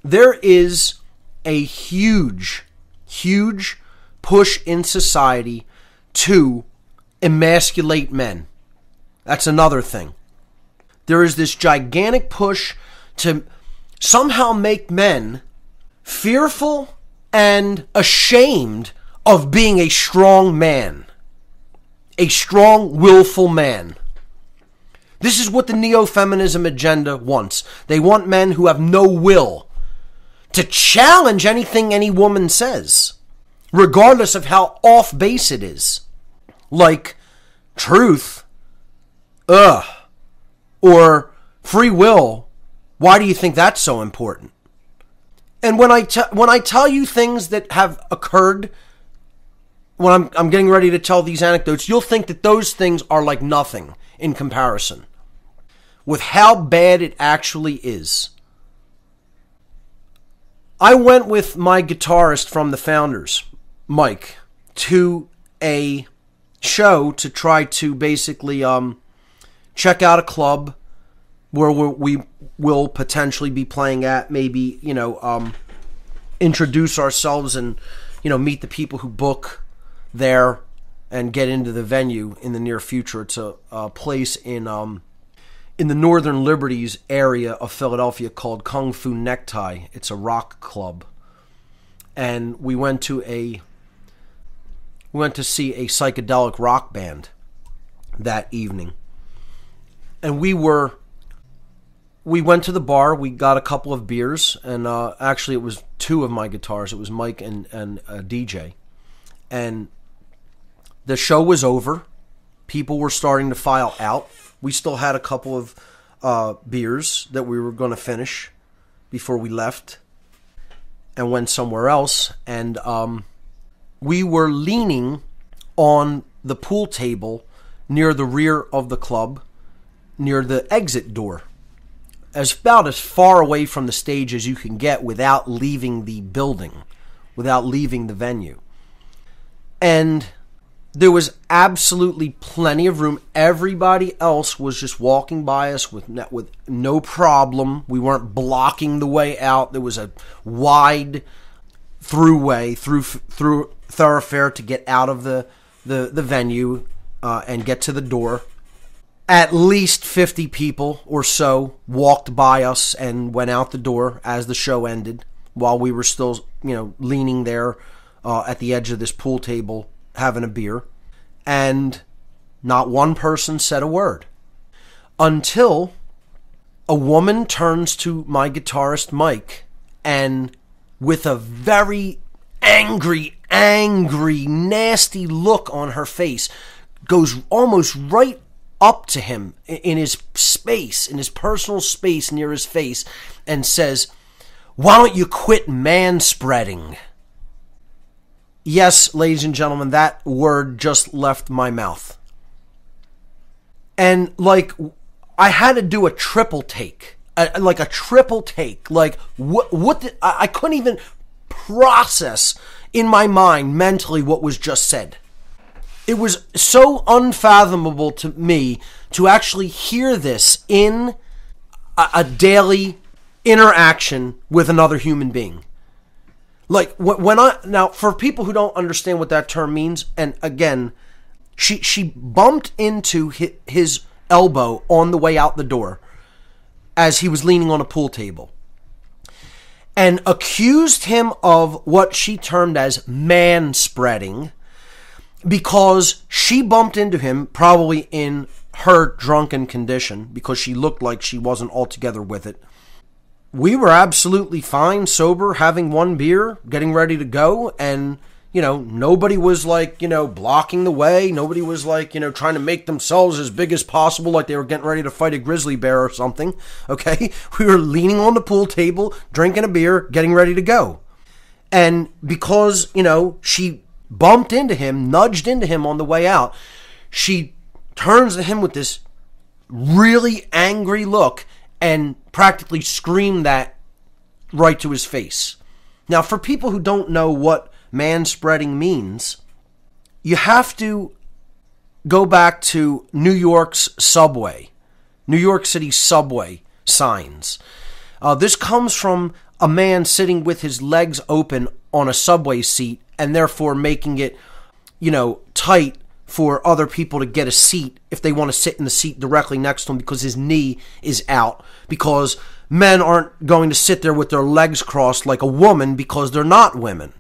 There is a huge, huge push in society to emasculate men. That's another thing. There is this gigantic push to somehow make men fearful and ashamed of being a strong man. A strong, willful man. This is what the neo-feminism agenda wants. They want men who have no will to challenge anything any woman says, regardless of how off base it is. Like truth, or free will. Why do you think that's so important? And when I tell you things that have occurred, when I'm getting ready to tell these anecdotes, you'll think that those things are like nothing in comparison with how bad it actually is. I went with my guitarist from the Founders, Mike, to a show to try to basically check out a club where we will potentially be playing at, maybe, introduce ourselves and, meet the people who book there and get into the venue in the near future. It's a place in the Northern Liberties area of Philadelphia called Kung Fu Necktie. It's a rock club. And we went to see a psychedelic rock band that evening. And we went to the bar, we got a couple of beers, and actually it was two of my guitars. It was Mike and a DJ. And the show was over. People were starting to file out. We still had a couple of beers that we were going to finish before we left and went somewhere else. And we were leaning on the pool table near the rear of the club, near the exit door, about as far away from the stage as you can get without leaving the building, without leaving the venue. And there was absolutely plenty of room. Everybody else was just walking by us with no problem. We weren't blocking the way out. There was a wide through thoroughfare to get out of the venue and get to the door. At least 50 people or so walked by us and went out the door as the show ended, while we were still, leaning there at the edge of this pool table having a beer. And not one person said a word until a woman turns to my guitarist Mike and, with a very angry, nasty look on her face, goes almost right up to him in his space, in his personal space near his face, and says, "Why don't you quit manspreading?" Yes, ladies and gentlemen, that word just left my mouth. And, I had to do a triple take. A triple take. I couldn't even process in my mind mentally what was just said. It was so unfathomable to me to actually hear this in a daily interaction with another human being. Now, for people who don't understand what that term means, and again, she bumped into his elbow on the way out the door as he was leaning on a pool table and accused him of what she termed as manspreading, because she bumped into him, probably in her drunken condition, because she looked like she wasn't altogether with it. We were absolutely fine, sober, having one beer, getting ready to go, and, nobody was, blocking the way. Nobody was, trying to make themselves as big as possible, like they were getting ready to fight a grizzly bear or something, okay? We were leaning on the pool table, drinking a beer, getting ready to go. And because, she bumped into him, nudged into him on the way out, she turns to him with this really angry look and practically screamed that right to his face. Now, for people who don't know what manspreading means, you have to go back to New York's subway, New York City subway signs. This comes from a man sitting with his legs open on a subway seat and therefore making it, tight for other people to get a seat if they want to sit in the seat directly next to him because his knee is out. Because men aren't going to sit there with their legs crossed like a woman because they're not women.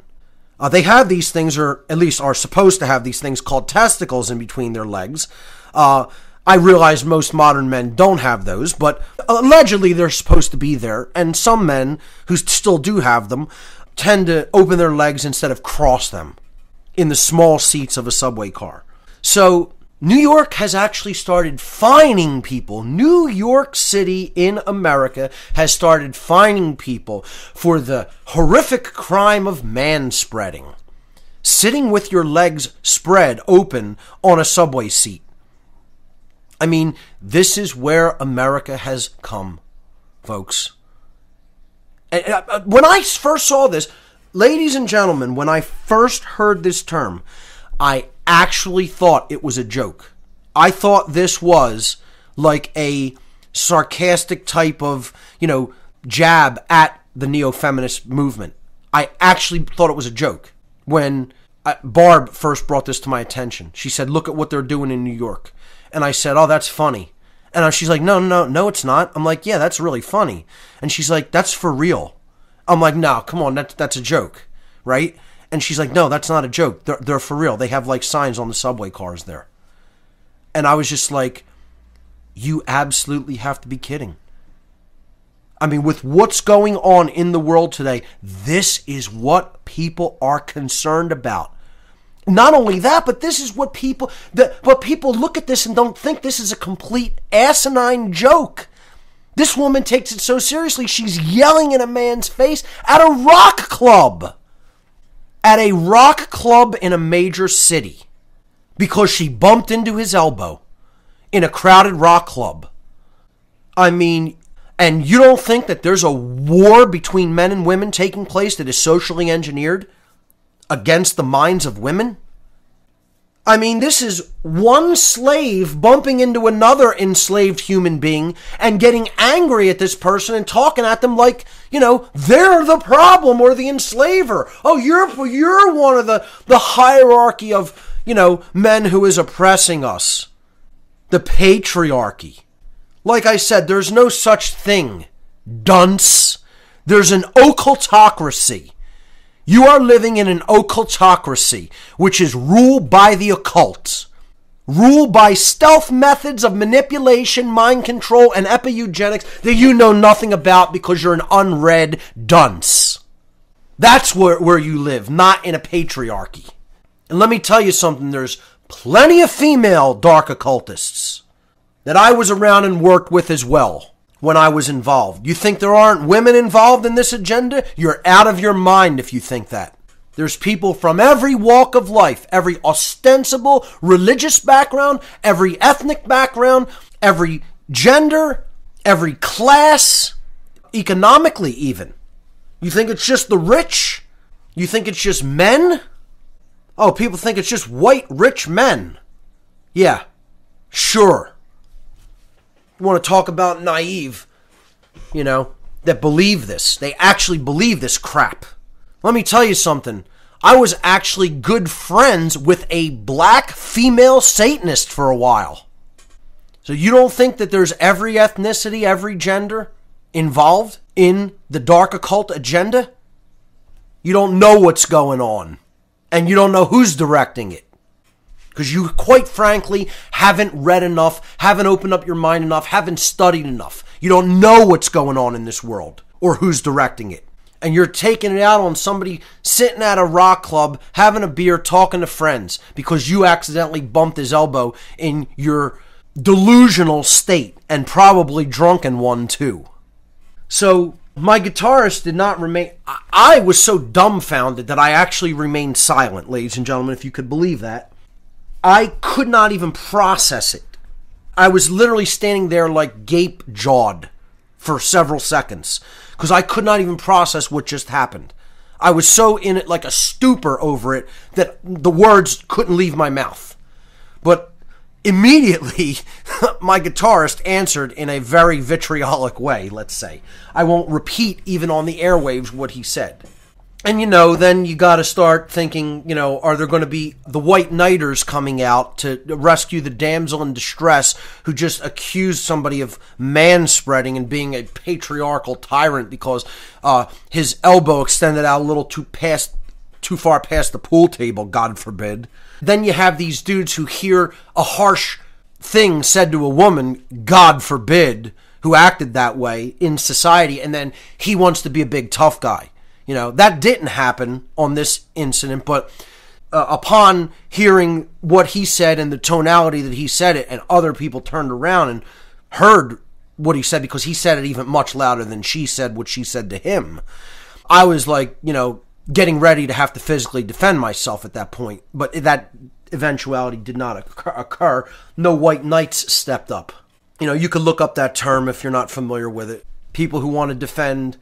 They have these things, or at least are supposed to have these things called testicles in between their legs. I realize most modern men don't have those, but allegedly they're supposed to be there. And some men who still do have them tend to open their legs instead of cross them in the small seats of a subway car. So New York has actually started fining people. New York City in America has started fining people for the horrific crime of manspreading. Sitting with your legs spread open on a subway seat. I mean, this is where America has come, folks. And when I first saw this, ladies and gentlemen, when I first heard this term, I actually thought it was a joke. I thought this was like a sarcastic type of, jab at the neo-feminist movement. I actually thought it was a joke when Barb first brought this to my attention. She said, look at what they're doing in New York. And I said, oh, that's funny. And she's like, no, it's not. I'm like, yeah, that's really funny. And she's like, that's for real. I'm like, no, come on, that's a joke, right? And she's like, no, that's not a joke. They're for real. They have like signs on the subway cars there. And I was just like, you absolutely have to be kidding. I mean, with what's going on in the world today, this is what people are concerned about. Not only that, but this is what people look at this and don't think this is a complete asinine joke. This woman takes it so seriously, she's yelling in a man's face at a rock club. At a rock club in a major city. Because she bumped into his elbow in a crowded rock club. I mean, and you don't think that there's a war between men and women taking place that is socially engineered against the minds of women? I mean, this is one slave bumping into another enslaved human being and getting angry at this person and talking at them like, they're the problem or the enslaver. Oh, you're one of the hierarchy of, men who is oppressing us. The patriarchy. Like I said, there's no such thing, dunce. There's an occultocracy. You are living in an occultocracy, which is ruled by the occult. Ruled by stealth methods of manipulation, mind control, and epi-eugenics that you know nothing about because you're an unread dunce. That's where you live, not in a patriarchy. And let me tell you something, there's plenty of female dark occultists that I was around and worked with as well. When I was involved. You think there aren't women involved in this agenda? You're out of your mind if you think that. There's people from every walk of life, every ostensible religious background, every ethnic background, every gender, every class, economically even. You think it's just the rich? You think it's just men? Oh, people think it's just white, rich men. Yeah, sure. You want to talk about naive, that believe this. They actually believe this crap. Let me tell you something. I was actually good friends with a black female Satanist for a while. So you don't think that there's every ethnicity, every gender involved in the dark occult agenda? You don't know what's going on. And you don't know who's directing it. Because you, quite frankly, haven't read enough, haven't opened up your mind enough, haven't studied enough. You don't know what's going on in this world or who's directing it. And you're taking it out on somebody sitting at a rock club, having a beer, talking to friends because you accidentally bumped his elbow in your delusional state and probably drunken one too. So my guitarist did not remain... I was so dumbfounded that I actually remained silent, ladies and gentlemen, if you could believe that. I could not even process it. I was literally standing there like gape-jawed for several seconds because I could not even process what just happened. I was so in it like a stupor over it that the words couldn't leave my mouth. But Immediately, my guitarist answered in a very vitriolic way, let's say. I won't repeat even on the airwaves what he said. And, then you got to start thinking, are there going to be the white knighters coming out to rescue the damsel in distress who just accused somebody of manspreading and being a patriarchal tyrant because his elbow extended out a little too far past the pool table, God forbid. Then you have these dudes who hear a harsh thing said to a woman, God forbid, who acted that way in society, and then he wants to be a big tough guy. That didn't happen on this incident, but upon hearing what he said and the tonality that he said it, and other people turned around and heard what he said because he said it even much louder than she said what she said to him, I was like, getting ready to have to physically defend myself at that point. But that eventuality did not occur. No white knights stepped up. You could look up that term if you're not familiar with it. People who want to defend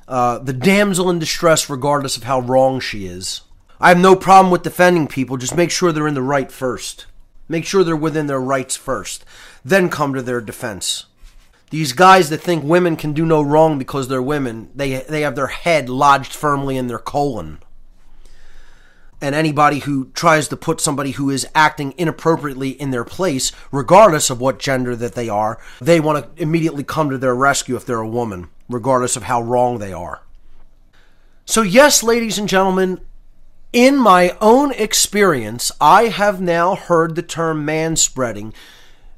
the damsel in distress regardless of how wrong she is. I have no problem with defending people. Just make sure they're in the right first. Make sure they're within their rights first. Then come to their defense. These guys that think women can do no wrong because they're women, they have their head lodged firmly in their colon. And anybody who tries to put somebody who is acting inappropriately in their place, regardless of what gender that they are, they want to immediately come to their rescue if they're a woman, regardless of how wrong they are. So yes, ladies and gentlemen, in my own experience, I have now heard the term manspreading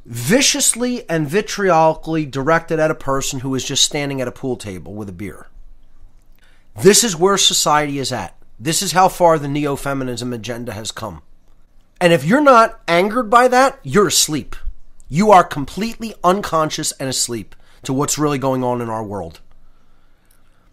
viciously and vitriolically directed at a person who is just standing at a pool table with a beer. This is where society is at. This is how far the neo-feminism agenda has come. And if you're not angered by that, you're asleep. You are completely unconscious and asleep to what's really going on in our world.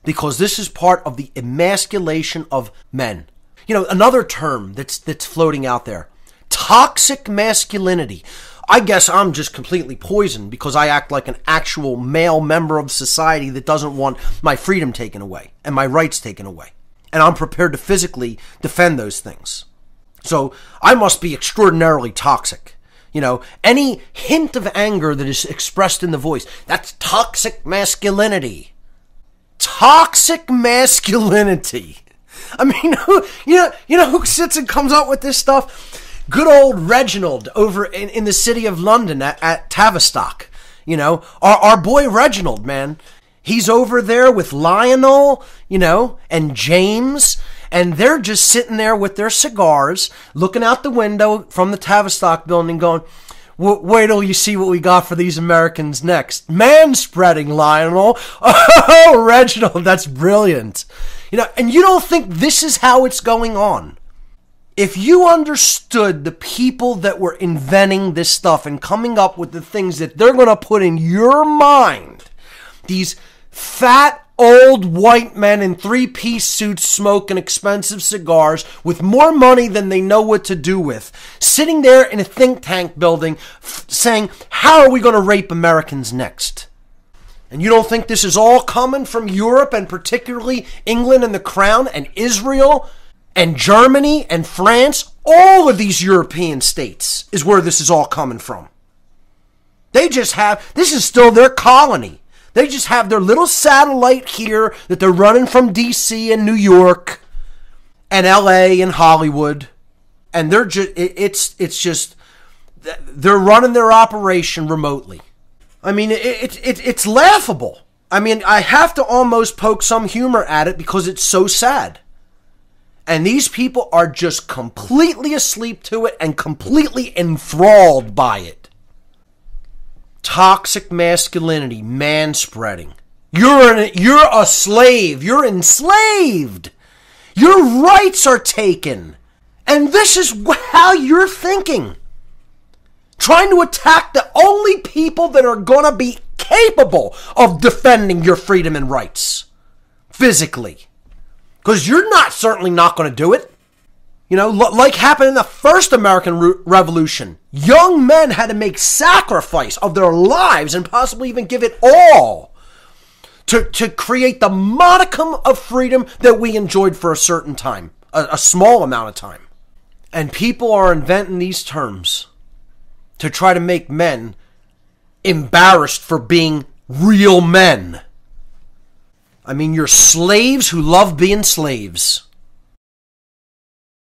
Because this is part of the emasculation of men. Another term that's floating out there. Toxic masculinity. I guess I'm just completely poisoned because I act like an actual male member of society that doesn't want my freedom taken away and my rights taken away. And I'm prepared to physically defend those things. So I must be extraordinarily toxic. Any hint of anger that is expressed in the voice, that's toxic masculinity. Toxic masculinity. I mean, who sits and comes up with this stuff? Good old Reginald over in the city of London at Tavistock. Our boy Reginald, man. He's over there with Lionel, and James, and they're just sitting there with their cigars, looking out the window from the Tavistock building going, wait till you see what we got for these Americans next. Manspreading, Lionel. Oh, Reginald, that's brilliant. And you don't think this is how it's going on. If you understood the people that were inventing this stuff and coming up with the things that they're going to put in your mind, these fat old white men in three-piece suits smoking expensive cigars with more money than they know what to do with, sitting there in a think tank building saying, how are we going to rape Americans next? And you don't think this is all coming from Europe and particularly England and the Crown and Israel and Germany and France? All of these European states is where this is all coming from. This is still their colony. They just have their little satellite here that they're running from D.C. and New York and L.A. and Hollywood. And they're they're running their operation remotely. I mean, it's laughable. I mean, I have to almost poke some humor at it because it's so sad. And these people are just completely asleep to it and completely enthralled by it. Toxic masculinity, manspreading. You're a slave. You're enslaved. Your rights are taken. And this is how you're thinking. Trying to attack the only people that are going to be capable of defending your freedom and rights. Physically. Because you're certainly not going to do it. Like happened in the first American Revolution. Young men had to make sacrifice of their lives and possibly even give it all to create the modicum of freedom that we enjoyed for a certain time. A small amount of time. And people are inventing these terms. to try to make men embarrassed for being real men. I mean, you're slaves who love being slaves.